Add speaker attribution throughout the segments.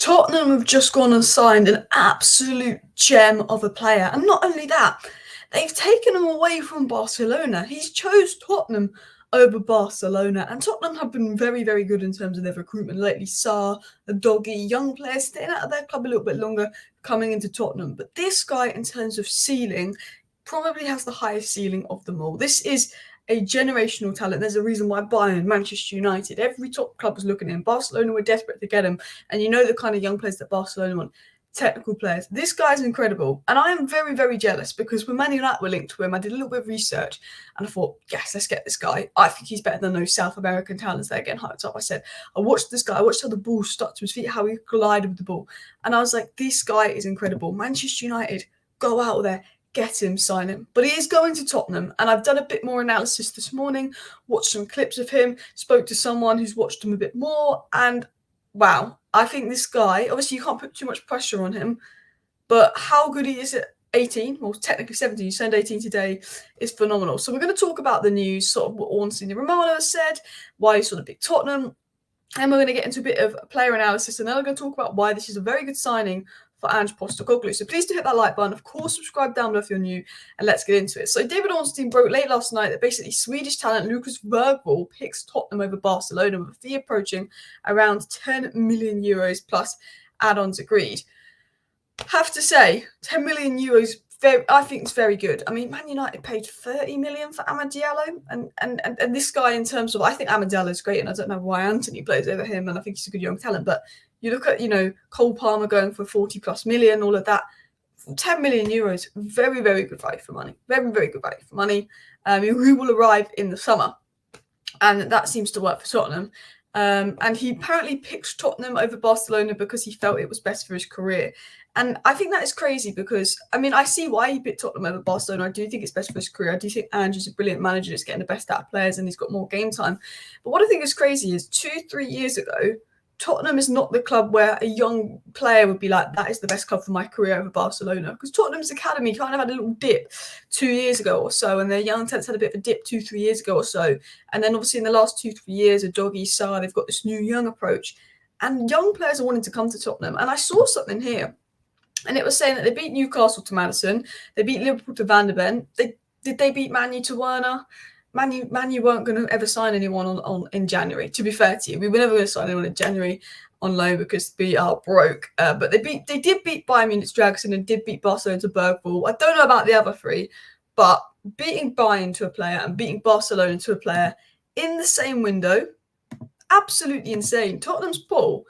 Speaker 1: Tottenham have just gone and signed an absolute gem of a player. And not only that, they've taken him away from Barcelona. He's chose Tottenham over Barcelona. And Tottenham have been very, very good in terms of their recruitment lately. Sarr, the doggy, young players staying out of their club a little bit longer, coming into Tottenham. But this guy, in terms of ceiling, probably has the highest ceiling of them all. This is a generational talent. There's a reason why Bayern, Manchester United, every top club was looking at him. Barcelona were desperate to get him. And you know the kind of young players that Barcelona want, technical players. This guy's incredible. And I am very, very jealous because when Man United were linked to him, I did a little bit of research and I thought, yes, let's get this guy. I think he's better than those South American talents that are getting hyped up. I said, I watched this guy. I watched how the ball stuck to his feet, how he collided with the ball. And I was like, this guy is incredible. Manchester United, go out there. Get him, sign him. But he is going to Tottenham, and I've done a bit more analysis this morning, watched some clips of him, spoke to someone who's watched him a bit more, and wow, I think this guy, obviously you can't put too much pressure on him, but how good he is at 18, well technically 17, you turned 18 today, is phenomenal. So we're going to talk about the news, sort of what Ornstein Romano has said, why he's sort of big Tottenham, and we're going to get into a bit of player analysis, and then we're going to talk about why this is a very good signing for Ange Postecoglou. So please do hit that like button. Of course, subscribe down below if you're new, and let's get into it. So David Ornstein wrote late last night that basically Swedish talent Lucas Bergvall picks Tottenham over Barcelona with a fee approaching around 10 million euros plus add-ons agreed. Have to say, 10 million euros, I think it's very good. I mean, Man United paid 30 million for Amad Diallo, and this guy, in terms of, I think Amad Diallo is great, and I don't know why Anthony plays over him, and I think he's a good young talent, but you look at, Cole Palmer going for 40 plus million, all of that. 10 million euros, very, very good value for money. Very, very good value for money. Who will arrive in the summer. And that seems to work for Tottenham. And he apparently picked Tottenham over Barcelona because he felt it was best for his career. And I think that is crazy because, I see why he picked Tottenham over Barcelona. I do think it's best for his career. I do think Ange is a brilliant manager. He's getting the best out of players and he's got more game time. But what I think is crazy is 2-3 years ago, Tottenham is not the club where a young player would be like, that is the best club for my career over Barcelona. Because Tottenham's academy kind of had a little dip 2 years ago or so, and their young talents had a bit of a dip 2-3 years ago or so. And then obviously in the last 2-3 years, a doggy Sarr, they've got this new young approach. And young players are wanting to come to Tottenham. And I saw something here, and it was saying that they beat Newcastle to Maddison, they beat Liverpool to Van der Ven. Did they beat Man U to Werner? Man U weren't going to ever sign anyone in January, to be fair to you. We were never going to sign anyone in January on loan because we are broke. But they did beat Bayern Munich to Draxler and did beat Barcelona to Bergvall. I don't know about the other three, but beating Bayern to a player and beating Barcelona to a player in the same window, absolutely insane. Tottenham's pull,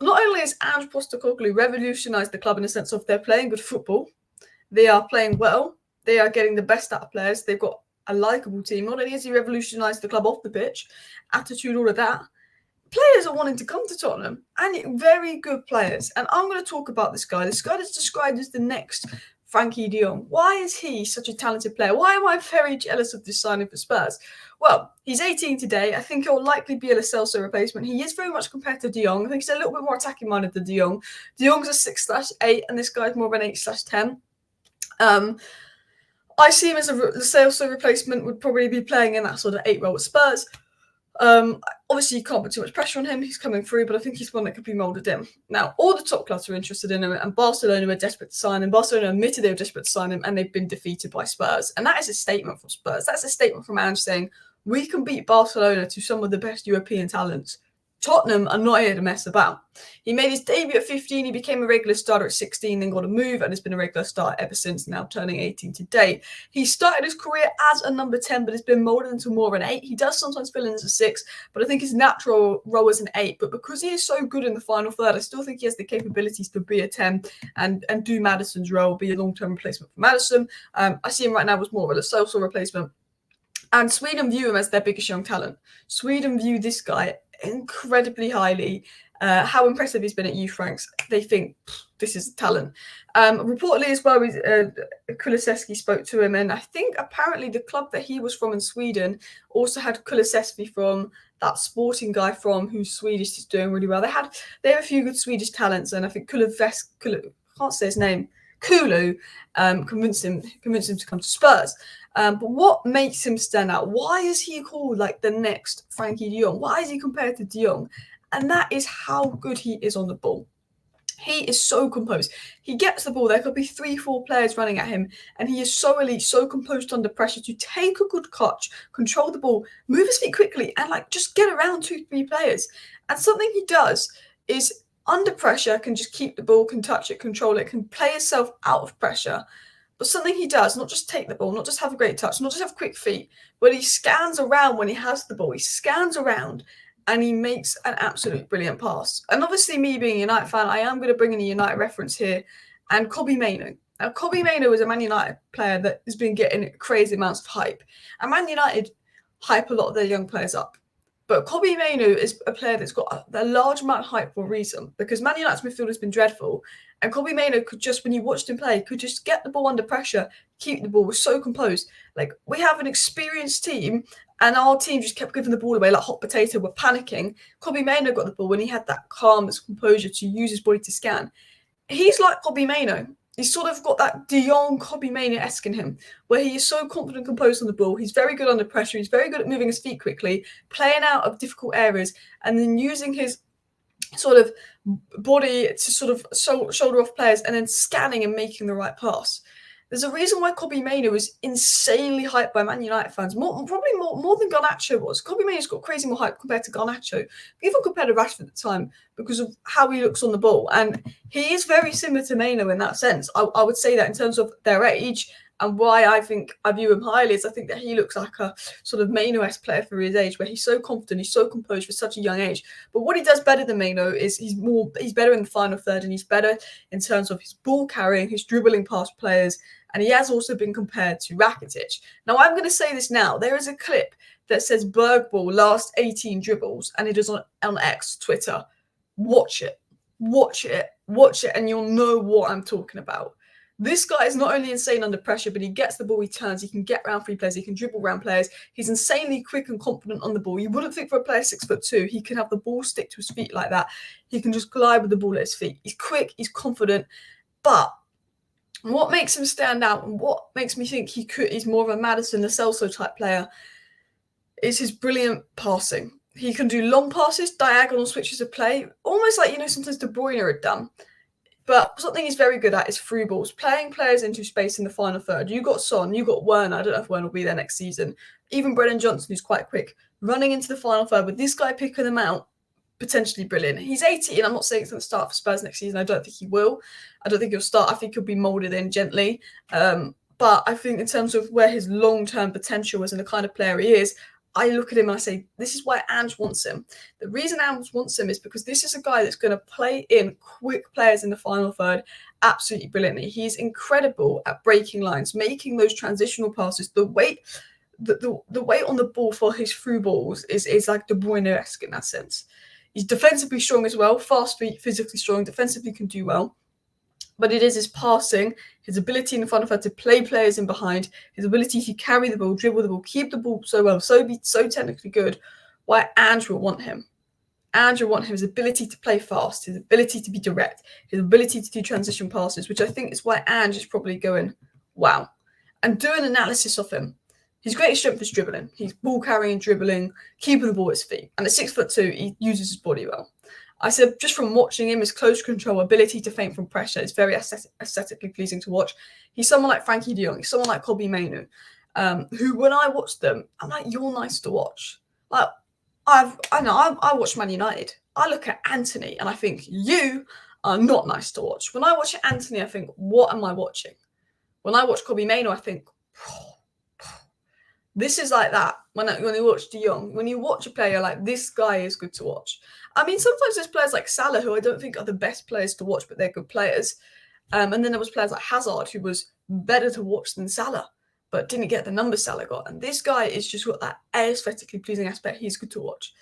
Speaker 1: not only has Ange Postecoglou revolutionised the club in the sense of they're playing good football, they are playing well, they are getting the best out of players, they've got a likeable team. Not only has he revolutionised the club off the pitch, attitude, all of that, players are wanting to come to Tottenham, and very good players. And I'm going to talk about this guy. This guy is described as the next Frankie de Jong. Why is he such a talented player? Why am I very jealous of this signing for Spurs? Well, he's 18 today. I think he'll likely be a Lo Celso replacement. He is very much compared to de Jong. I think he's a little bit more attacking minded than de Jong. De Jong's a 6/8, and this guy's more of an 8/10. I see him as a Lo Celso replacement, would probably be playing in that sort of 8 role at Spurs. Obviously, you can't put too much pressure on him. He's coming through, but I think he's one that could be moulded in. Now, all the top clubs are interested in him, and Barcelona were desperate to sign him. Barcelona admitted they were desperate to sign him, and they've been defeated by Spurs. And that is a statement from Spurs. That's a statement from Ange saying, we can beat Barcelona to some of the best European talents. Tottenham are not here to mess about. He made his debut at 15. He became a regular starter at 16, then got a move and has been a regular starter ever since, now turning 18 today. He started his career as a number 10, but has been moulded into more of an 8. He does sometimes fill in as a 6, but I think his natural role is an 8. But because he is so good in the final third, I still think he has the capabilities to be a 10 and do Maddison's role, be a long-term replacement for Maddison. I see him right now as more of a Lo Celso replacement. And Sweden view him as their biggest young talent. Sweden view this guy incredibly highly. How impressive he's been at youth ranks. They think this is talent. Reportedly as well, Kulusevski spoke to him, and I think apparently the club that he was from in Sweden also had Kulusevski from, that sporting guy from who's Swedish, is doing really well. They have a few good Swedish talents, and I think Kulu, can't say his name, Kulu, convinced him to come to Spurs. But what makes him stand out? Why is he called like the next Frankie de Jong? Why is he compared to de Jong? And that is how good he is on the ball. He is so composed. He gets the ball. There could be 3-4 players running at him, and he is so elite, so composed under pressure to take a good catch, control the ball, move his feet quickly, and just get around 2-3 players. And something he does is under pressure can just keep the ball, can touch it, control it, can play himself out of pressure. But something he does, not just take the ball, not just have a great touch, not just have quick feet, but he scans around when he has the ball. He scans around and he makes an absolute brilliant pass. And obviously, me being a United fan, I am going to bring in a United reference here. And Kobbie Mainoo. Now, Kobbie Mainoo is a Man United player that has been getting crazy amounts of hype. And Man United hype a lot of their young players up. But Kobbie Mainoo is a player that's got a large amount of hype for a reason, because Man United's midfield has been dreadful. And Kobbie Mainoo could just, when you watched him play, could just get the ball under pressure, keep the ball, was so composed. We have an experienced team, and our team just kept giving the ball away like hot potato. We're panicking. Kobbie Mainoo got the ball when he had that calmness, composure to use his body to scan. He's like Kobbie Mainoo. He's sort of got that De Jong Kobbie Mainoo-esque in him, where he is so confident and composed on the ball. He's very good under pressure. He's very good at moving his feet quickly, playing out of difficult areas, and then using his sort of body to sort of shoulder off players and then scanning and making the right pass. There's a reason why Kobbie Mainoo was insanely hyped by Man United fans, probably more than Garnacho was. Kobbie Mainoo's got crazy more hype compared to Garnacho, even compared to Rashford at the time, because of how he looks on the ball. And he is very similar to Mainoo in that sense. I would say that in terms of their age, and why I think I view him highly is I think that he looks like a sort of Mainoo-esque player for his age, where he's so confident, he's so composed for such a young age. But what he does better than Mainoo is he's better in the final third, and he's better in terms of his ball carrying, his dribbling past players, and he has also been compared to Rakitic. Now, I'm going to say this now. There is a clip that says Bergvall last 18 dribbles, and it is on X, Twitter. Watch it, and you'll know what I'm talking about. This guy is not only insane under pressure, but he gets the ball, he turns, he can get around 3 players, he can dribble around players. He's insanely quick and confident on the ball. You wouldn't think for a player 6'2", he can have the ball stick to his feet like that. He can just glide with the ball at his feet. He's quick, he's confident, but what makes him stand out and what makes me think he's more of a Maddison, Lo Celso type player is his brilliant passing. He can do long passes, diagonal switches of play, almost like, sometimes De Bruyne had done. But something he's very good at is through balls, playing players into space in the final third. You got Son, you got Werner. I don't know if Werner will be there next season. Even Brennan Johnson, who's quite quick, running into the final third with this guy picking them out, potentially brilliant. He's 18. I'm not saying he's going to start for Spurs next season. I don't think he will. I don't think he'll start. I think he'll be moulded in gently. But I think in terms of where his long-term potential is and the kind of player he is, I look at him and I say, this is why Ange wants him. The reason Ange wants him is because this is a guy that's going to play in quick players in the final third absolutely brilliantly. He's incredible at breaking lines, making those transitional passes. The weight on the ball for his through balls is like De Bruyne-esque in that sense. He's defensively strong as well, fast feet, physically strong, defensively can do well. But it is his passing, his ability in the final third to play players in behind, his ability to carry the ball, dribble the ball, keep the ball so well, be so technically good, why Ange will want him. Ange will want him, his ability to play fast, his ability to be direct, his ability to do transition passes, which I think is why Ange is probably going, wow. And do an analysis of him. His greatest strength is dribbling. He's ball carrying, dribbling, keeping the ball at his feet. And at 6'2", he uses his body well. I said, just from watching him, his close control, ability to feint from pressure is very aesthetically pleasing to watch. He's someone like Frankie de Jong. He's someone like Kobbie Mainoo, who, when I watch them, I'm like, you're nice to watch. Like, I watch Man United. I look at Anthony and I think, you are not nice to watch. When I watch Anthony, I think, what am I watching? When I watch Kobbie Mainoo, I think, this is like that. When you watch De Jong, when you watch a player, you're like, this guy is good to watch. I mean, sometimes there's players like Salah, who I don't think are the best players to watch, but they're good players. And then there was players like Hazard, who was better to watch than Salah, but didn't get the numbers Salah got. And this guy is just got that aesthetically pleasing aspect. He's good to watch.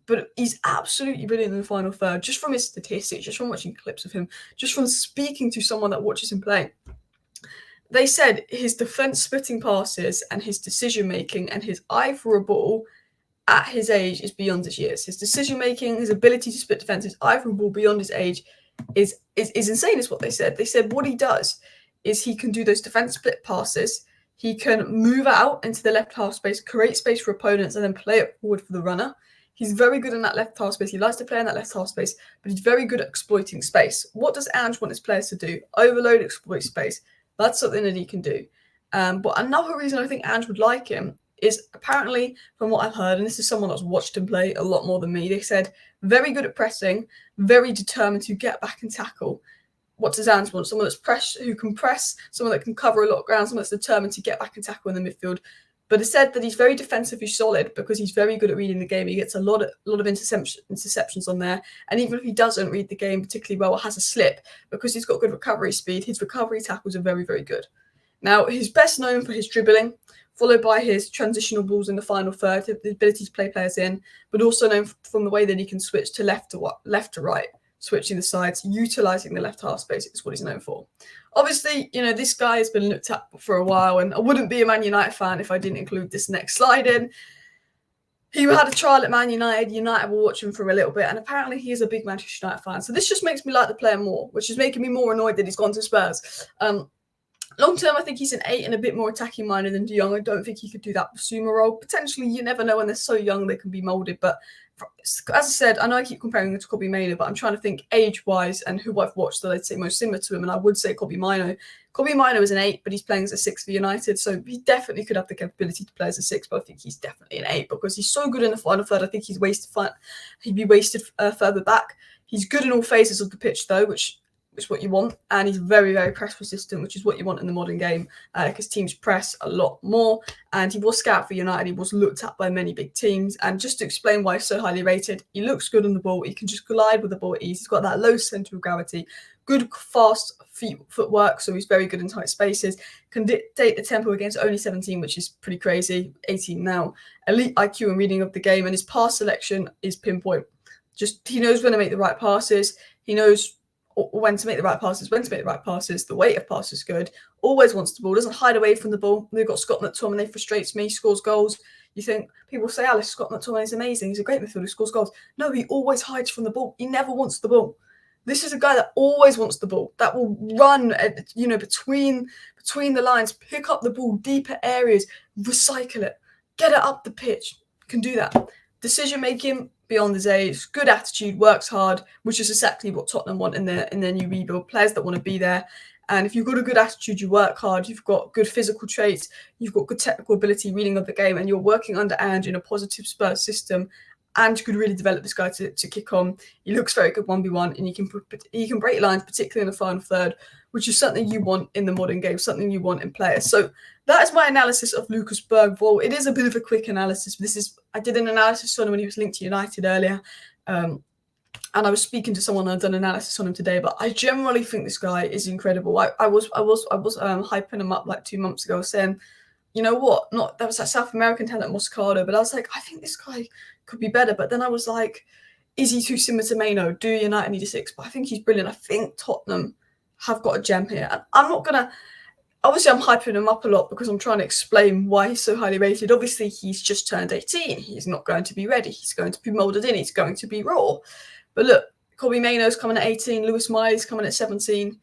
Speaker 1: But he's absolutely brilliant in the final third, just from his statistics, just from watching clips of him, just from speaking to someone that watches him play. They said his defence splitting passes and his decision-making and his eye for a ball at his age is beyond his years. His decision-making, his ability to split defence, his eye for a ball beyond his age is insane, is what they said. They said what he does is he can do those defence split passes. He can move out into the left half space, create space for opponents, and then play it forward for the runner. He's very good in that left half space. He likes to play in that left half space, but he's very good at exploiting space. What does Ange want his players to do? Overload, exploit space. That's something that he can do. But another reason I think Ange would like him is apparently, from what I've heard, and this is someone that's watched him play a lot more than me, they said very good at pressing, very determined to get back and tackle. What does Ange want? Someone that's who can press, someone that can cover a lot of ground, someone that's determined to get back and tackle in the midfield. But it said that he's very defensively solid because he's very good at reading the game. He gets a lot of interceptions on there. And even if he doesn't read the game particularly well or has a slip, because he's got good recovery speed, his recovery tackles are very, very good. Now, he's best known for his dribbling, followed by his transitional balls in the final third, the ability to play players in, but also known from the way that he can switch to left to right, switching the sides, utilising the left half space is what he's known for. Obviously, this guy has been looked at for a while, and I wouldn't be a Man United fan if I didn't include this next slide in. He had a trial at Man United. United will watch him for a little bit, and apparently he is a big Manchester United fan. So this just makes me like the player more, which is making me more annoyed that he's gone to Spurs. Long term, I think he's an 8 and a bit more attacking minded than De Jong. I don't think he could do that Basuma role. Potentially, you never know when they're so young they can be moulded. But as I said, I know I keep comparing him to Kobbie Mainoo, but I'm trying to think age-wise and who I've watched that I'd say most similar to him, and I would say Kobbie Mainoo. Kobbie Mainoo is an 8, but he's playing as a 6 for United, so he definitely could have the capability to play as a 6, but I think he's definitely an 8 because he's so good in the final third. I think he'd be wasted further back. He's good in all phases of the pitch, though, which is what you want, and he's very, very press resistant, which is what you want in the modern game because teams press a lot more. And he was scouted for United. He was looked at by many big teams. And just to explain why he's so highly rated, he looks good on the ball. He can just glide with the ball at ease. He's got that low centre of gravity, good fast footwork, so he's very good in tight spaces, can dictate the tempo against only 17, which is pretty crazy, 18 now. Elite IQ and reading of the game, and his pass selection is pinpoint. Just he knows when to make the right passes. He knows when to make the right passes, the weight of pass is good, always wants the ball, doesn't hide away from the ball. They've got Scott McTominay, frustrates me, scores goals. You think, people say, Alice, Scott McTominay is amazing, he's a great midfielder, scores goals. No, he always hides from the ball. He never wants the ball. This is a guy that always wants the ball, that will run, between the lines, pick up the ball, deeper areas, recycle it, get it up the pitch, can do that. Decision making, beyond his age, good attitude, works hard, which is exactly what Tottenham want in their new rebuild. Players that want to be there. And if you've got a good attitude, you work hard, you've got good physical traits, you've got good technical ability, reading of the game, and you're working under Ange in a positive Spurs system, Ange could really develop this guy to kick on. He looks very good 1v1, and he can break lines, particularly in the final third, which is something you want in the modern game, something you want in players. So that is my analysis of Lucas Bergvall. It is a bit of a quick analysis. I did an analysis on him when he was linked to United earlier, and I was speaking to someone and I've done an analysis on him today. But I generally think this guy is incredible. I was hyping him up like 2 months ago, saying, you know what? That was that South American talent Moscardo, but I was like, I think this guy could be better. But then I was like, is he too similar to Mainoo? Do United need a 6? But I think he's brilliant. I think Tottenham have got a gem here. And I'm not going to... Obviously, I'm hyping him up a lot because I'm trying to explain why he's so highly rated. Obviously, he's just turned 18. He's not going to be ready. He's going to be moulded in. He's going to be raw. But look, Kobbie Mainoo's coming at 18. Lewis Miley's coming at 17.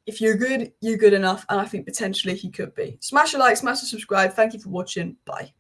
Speaker 1: If you're good, you're good enough. And I think potentially he could be. Smash a like, smash a subscribe. Thank you for watching. Bye.